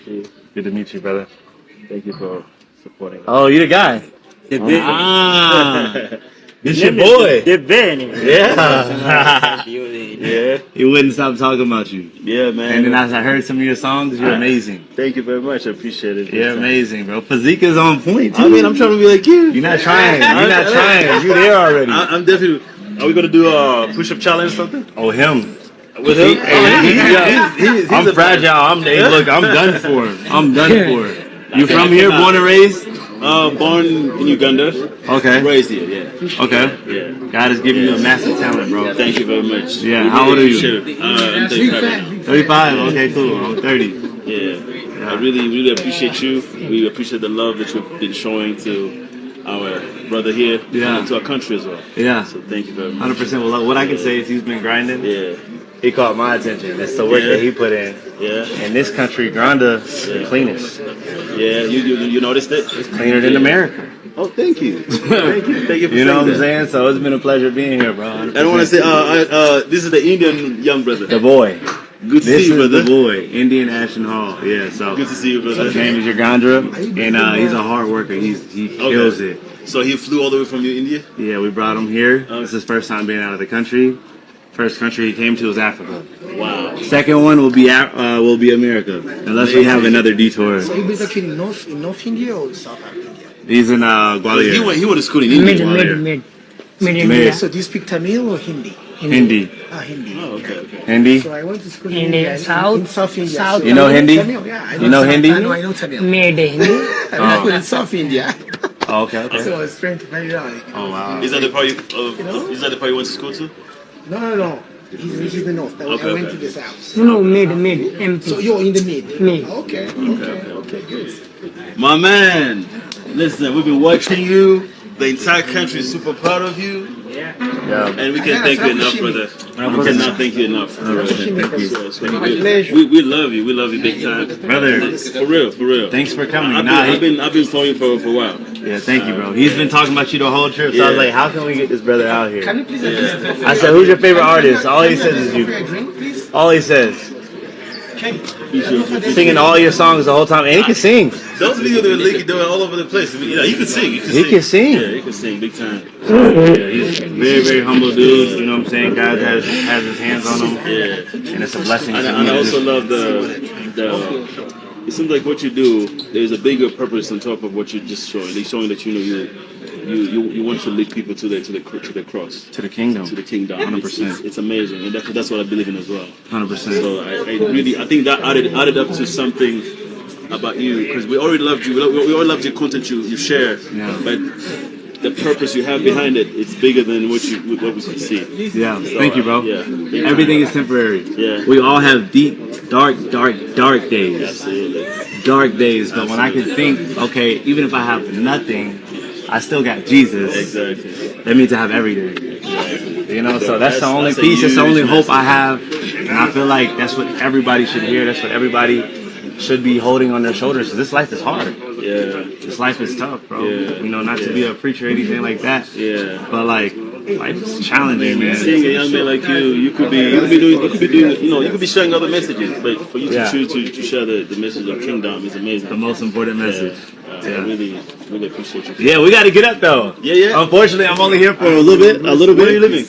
Good to meet you, brother. Thank you for supporting us. Oh, you the guy. This your boy. Yeah. Yeah. He wouldn't stop talking about you. Yeah, man. And then as I heard some of your songs, you're amazing. Thank you very much. I appreciate it. You're amazing, bro. Physique is on point, too. I mean, I'm trying to be like you. You're not trying. You're not trying. You're there already. I'm definitely. Are we gonna do a push-up challenge or something? Oh, him. With him? He's I'm fragile. Look, I'm done for. I'm done for. You from here, born and raised? Born in Uganda. Okay. Raised here, yeah. Okay. Yeah. God has given you a massive talent, bro. Thank you very much. Yeah. How old are you? I'm 35. 35. Okay, cool. I'm 30. Yeah. I really appreciate you. We appreciate the love that you've been showing to our brother here. Yeah. And to our country as well. Yeah. So thank you very much. 100%. Well, what I can say is he's been grinding. Yeah. He caught my attention. It's the work that he put in. Yeah. In this country, Granda is the cleanest. Yeah. You noticed it? It's cleaner than America. Oh, thank you. Thank you. Thank you for You know saying what I'm that. saying? So it's been a pleasure being here, bro. 100%. I don't want to say, this is the Indian young brother. The boy. Good to see you, brother. This is the boy, Indian Ashton Hall. Yeah, so. Good to see you, brother. His name is Ugandra, and he's a hard worker. He kills it. So he flew all the way from India? Yeah, we brought him here. This is his first time being out of the country. First country he came to was Africa. Wow. Second one will be America, unless we have another detour. So he was actually in North India or South India? He's in Gwalior. He went to school in India. Mid. So do you speak Tamil or Hindi? Hindi. Hindi. Oh, okay. Hindi. So I went to school in India, South India. South. So You know Hindi? Tamil, yeah, I You know Hindi? I know Tamil. Made Hindi. I went in South India. Oh, okay. So I was trying to find it out. Oh wow. Is that the part you went to school to? No. He's in the north. I went to the south. No, mid, MP. So you're in the mid? Mid. Okay, good. My man, listen, we've been watching you. The entire country is super proud of you. Yeah. And we can't thank you enough, brother. We cannot thank you enough. Thank you. We love you. We love you big time. Brother. For real. Thanks for coming. I've been following you for a while. Yeah, thank you, bro. He's been talking about you the whole trip, so I was like, how can we get this brother out here? Can you please I said, who's your favorite artist? All he says is you. All he says. Singing all your songs the whole time, and he can sing. Those videos they were all over the place. I mean, he can sing. He can sing. Yeah, he can sing big time. Yeah, he's a very humble dude. You know what I'm saying? God has his hands on him. Yeah, and it's a blessing. And I also love the. It seems like what you do. There's a bigger purpose on top of what you're just showing. They're showing that you want to lead people to the cross, to the kingdom, 100%. It's amazing, and that's what I believe in as well. 100%. So I think that added up to something about you, because we already loved you. We already loved your content you share, but the purpose you have behind it's bigger than what we can see. Yeah, so, thank you, bro. Everything is temporary. Yeah, we all have deep, dark days. Absolutely. Dark days, but when I can think, okay, even if I have nothing, I still got Jesus. Exactly. That means I have everything. You know, so that's the only peace, that's the only hope I have. And I feel like that's what everybody should hear. That's what everybody should be holding on their shoulders. Because this life is hard. Yeah. This life is tough, bro. Yeah. You know, not to be a preacher or anything like that. Yeah. But like, life is challenging, man. Seeing a young man like you could be sharing other messages, but for you to choose to share the message of kingdom is amazing. The most important message. I really appreciate you. Yeah, we got to get up though. Yeah. Unfortunately, I'm only here for a little bit. Where are you living?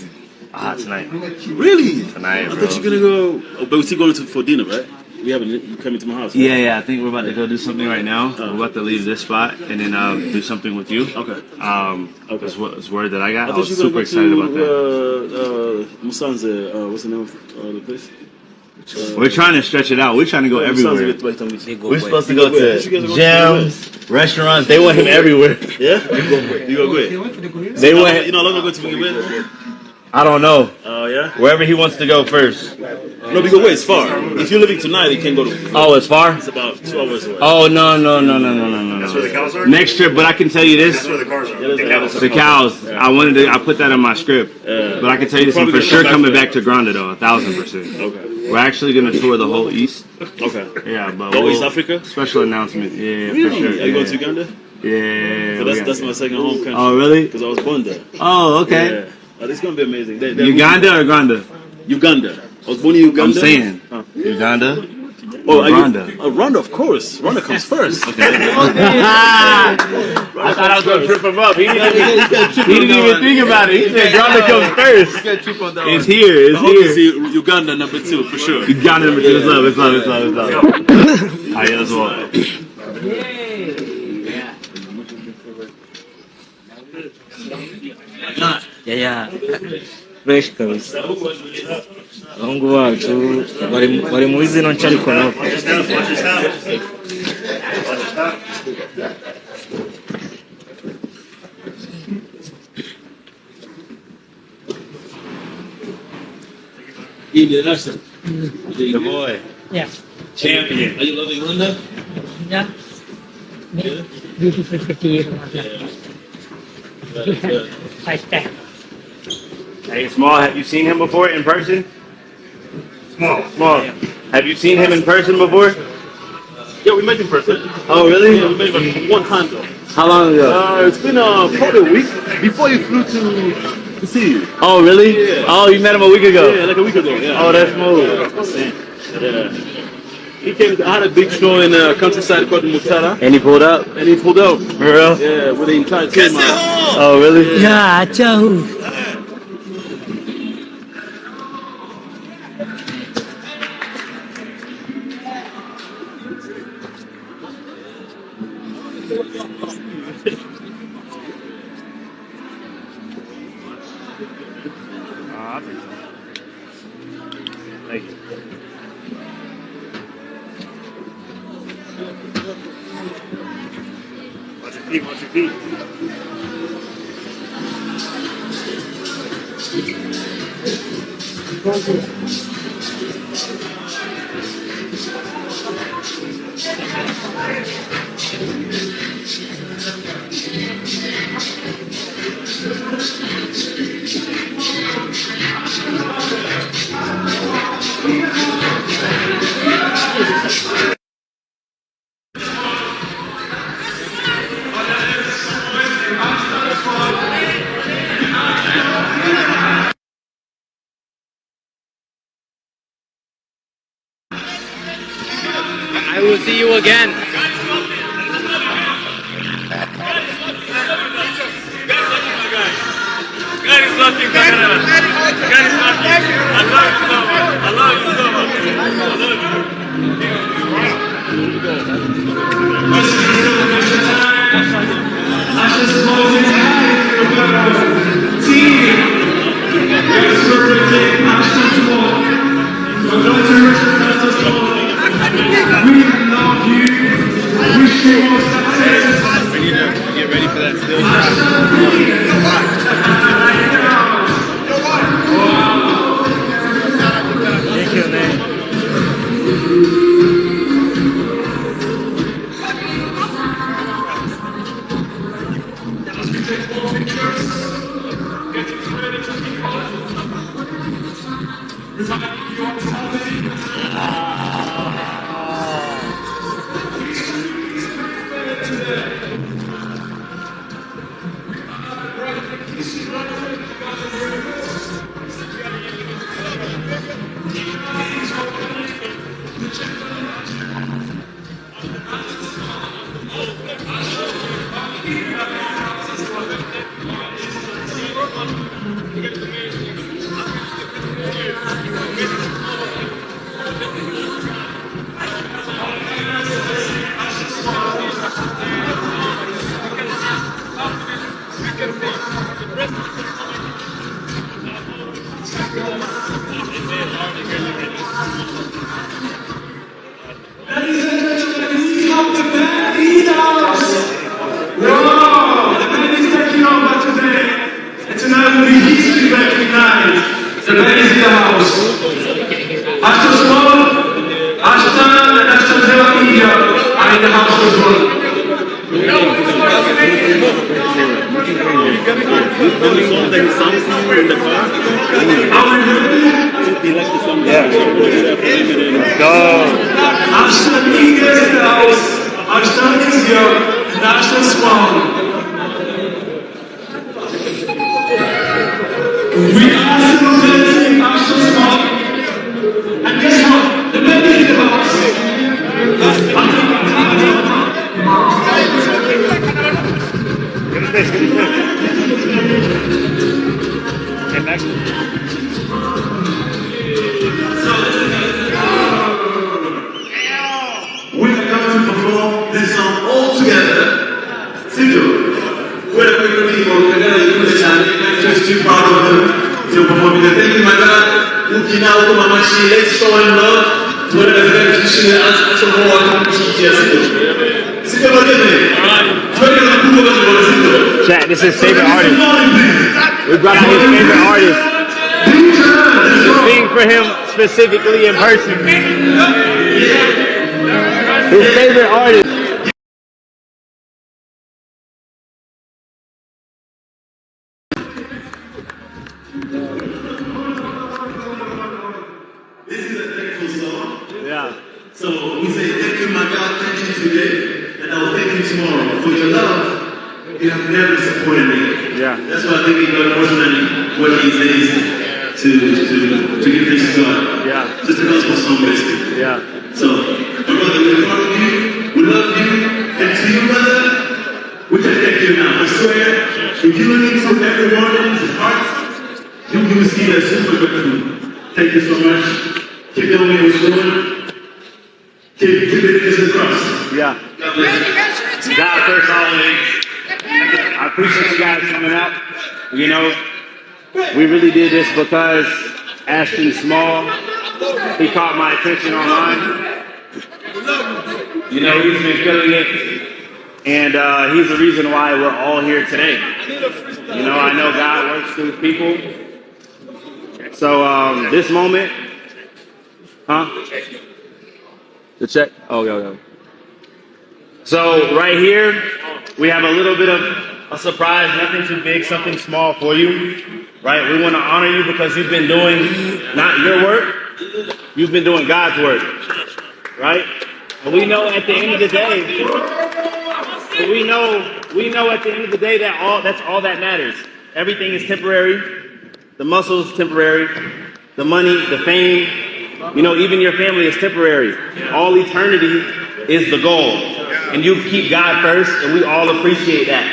Tonight. Really? Tonight, bro. I thought you were gonna go, but we're still going for dinner, right? You coming to my house? Right? Yeah. I think we're about to go do something right now. We're about to leave this spot and then do something with you. Okay. It's word that I got. I was you super excited about that. Musanze, what's the name of the place? We're trying to stretch it out. We're trying to go everywhere. We're supposed to go to gyms, restaurants. They want him everywhere. Yeah? You go quick. They went. You know how long ago to begin with? I don't know. Oh, yeah? Wherever he wants to go first. No, because wait, it's far. If you're living tonight, you can't go to. Oh, it's far? It's about 2 hours away. Oh, no. That's where the cows are? Next trip, but I can tell you this. That's where the cars are. The cows. I put that on my script. But I can tell you this, I'm for sure coming back to Granda though, 1,000%. Okay. We're actually going to tour the whole East. Okay. Yeah, but East Africa? Special announcement. Yeah, Really? for sure. Are you going to Uganda? Yeah. So that's my second home country. Oh, really? Because I was born there. Oh, okay. Yeah. It's going to be amazing. Uganda or Granda? Uganda. I was born in Uganda. I'm saying. Uganda? Oh, Rhonda. Rhonda, of course. Rhonda comes first. I thought I was going to trip him up. He didn't even think about it. He said Rhonda comes first. It's here. It's here. Obviously, Uganda number 2 for sure. Uganda number 2. It's love. It's love. It's love. It's love. All right, let's walk. Yeah. Fresh kabisa. Abahungu bacu bari muri zino nshya ariko nabo. The boy. Yeah. Champion. Are you loving Rhonda? Yeah. Beautiful city. Five time. Hey, Small, have you seen him before in person? Small. Have you seen him in person before? Yeah, we met in person. Oh, really? Yeah, we met him one time though. How long ago? It's been probably a week before you flew to see you. Oh, really? Yeah. Oh, you met him a week ago? Yeah, like a week ago. Yeah. Oh, that's smooth. Yeah. He came. I had a big show in a countryside called Mutara, And he pulled up? and he pulled out. For real? Yeah, with the entire team. Oh, really? Yeah, ciao. Thank you. Watch your feet. I will see you again. God is lucky, Kagarara. God is lucky. I love you so much. I love you so much. Get ready for that still shot. Thank you, man. And guess what? The melody of the house this. Finish this. Okay, back. We are going to perform this song all together. Single. We're going to be Ubukagarara I'm just too proud of them to perform it. Thank you, my God. Let's show him love. What are the benefits of the more Chat, this is his favorite artist. We brought out his favorite artist to sing for him specifically in person. His favorite artist. This is a thankful song. Yeah. So we say thank you, my God, thank you today, and I will thank you tomorrow for your love. You have never supported me. Yeah. That's why I think we God more than what these days to give thanks to God. Yeah. Just a gospel song, basically. Yeah. So, my brother, we're proud of you. We love you, and to you, brother, we can thank you now. I swear, if you look into every morning's heart, you will see that super good food. Thank you so much. Keep doing what you're doing. Keep it to the cross. Yeah. God bless you. God first always. I appreciate you guys coming out. You know, we really did this because Ashton Small, he caught my attention online. You know, he's been killing it. And he's the reason why we're all here today. You know, I know God works through people. So this moment, the check? Oh, yo. So right here, we have a little bit of a surprise, nothing too big, something small for you, right? We want to honor you because you've been doing not your work, you've been doing God's work, right? And we know at the end of the day, we know at the end of the day that that's all that matters. Everything is temporary. The muscle's temporary. The money, the fame, you know, even your family is temporary. All eternity is the goal. And you keep God first, and we all appreciate that.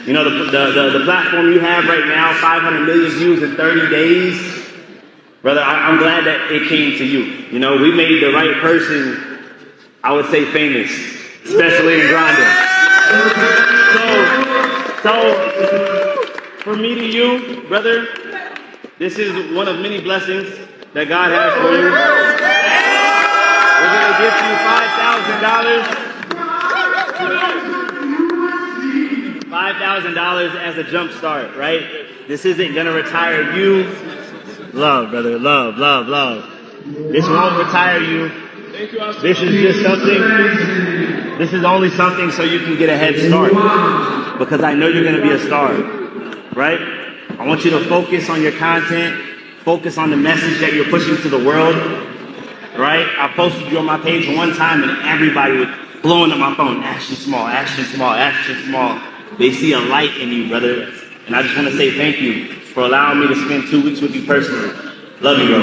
You know, the platform you have right now, 500 million views in 30 days. Brother, I'm glad that it came to you. You know, we made the right person, I would say, famous, especially in Grande. So, from me to you, brother, this is one of many blessings that God has for you. We're going to give you $5,000 as a jump start, right? This isn't going to retire you. Love, brother, love. This won't retire you. This is just something. This is only something so you can get a head start. Because I know you're going to be a star, right? I want you to focus on your content, focus on the message that you're pushing to the world, right? I posted you on my page one time and everybody was blowing up my phone. Ashton Small. They see a light in you, brother. And I just want to say thank you for allowing me to spend 2 weeks with you personally. Love you, bro.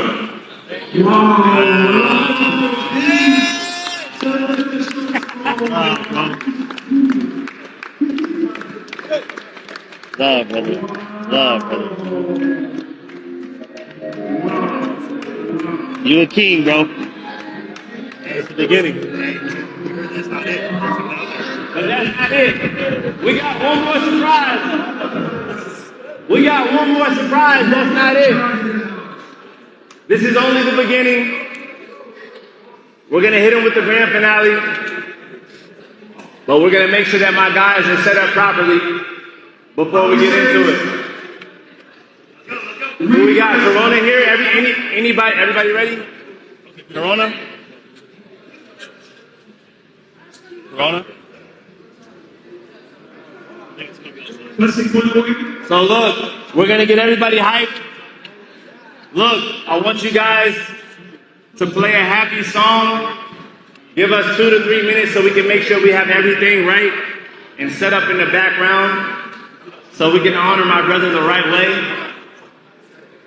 Love, brother. You a king, bro. It's the beginning. That's not it. But that's not it. We got one more surprise. That's not it. This is only the beginning. We're going to hit him with the grand finale. But we're going to make sure that my guys are set up properly before we get into it. Who we got? Corona here? Everybody ready? Corona? So look, we're going to get everybody hyped. Look, I want you guys to play a happy song. Give us 2 to 3 minutes so we can make sure we have everything right and set up in the background so we can honor my brother the right way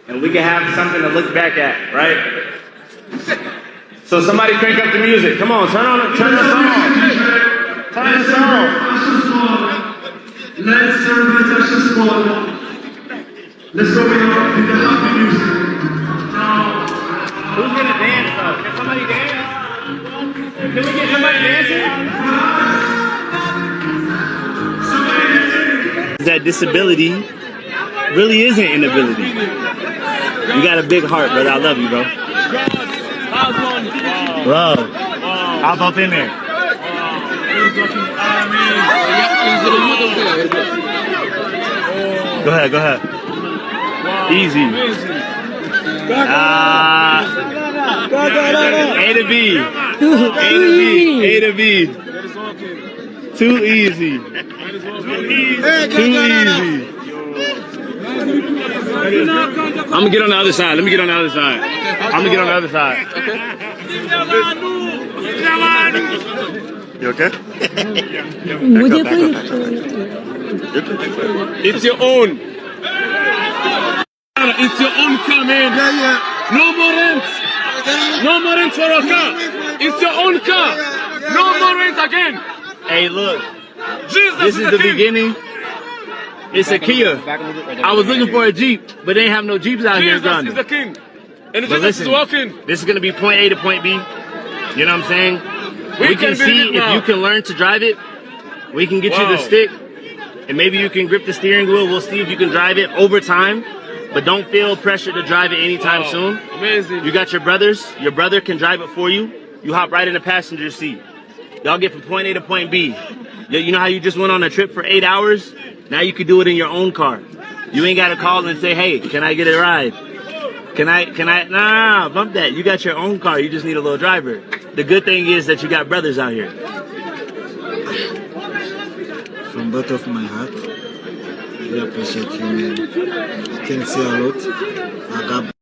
and we can have something to look back at, right? So somebody crank up the music. Come on, turn the song. Turn the song. Let's everybody touch the spot. Let's go with the happy music. Who's gonna dance though? Can somebody dance? Can we get somebody dancing? That disability really isn't inability. You got a big heart, brother. I love you, bro. Love. I'll both in there. Go ahead, go ahead. Easy. A to B. A to B. A to B. Too easy. Too easy. I'm gonna get on the other side. Let me get on the other side. I'm gonna get on the other side. You okay? It's your own. It's your own car, man. No more rent. No more rent for a car. It's your own car. No more rent again. Hey, look. Jesus This is the king. beginning. It's a Kia. I was looking for a Jeep, but they ain't have no Jeeps out here in Jesus is Ghana. the king. And But Jesus listen, is walking. this is gonna be point A to point B. You know what I'm saying? We can can see build it if now. you can learn to drive it. We can get you the Wow. stick, and maybe you can grip the steering wheel. We'll see if you can drive it over time. But don't feel pressure to drive it anytime Wow. soon. Amazing. You got your brothers. Your brother can drive it for you. You hop right in the passenger seat. Y'all get from point A to point B. You know how you just went on a trip for 8 hours? Now you can do it in your own car. You ain't got to call and say, hey, can I get a ride? Can I, nah, bump that. You got your own car. You just need a little driver. The good thing is that you got brothers out here. From bottom of my heart, I really appreciate you, man. Thanks a lot. I got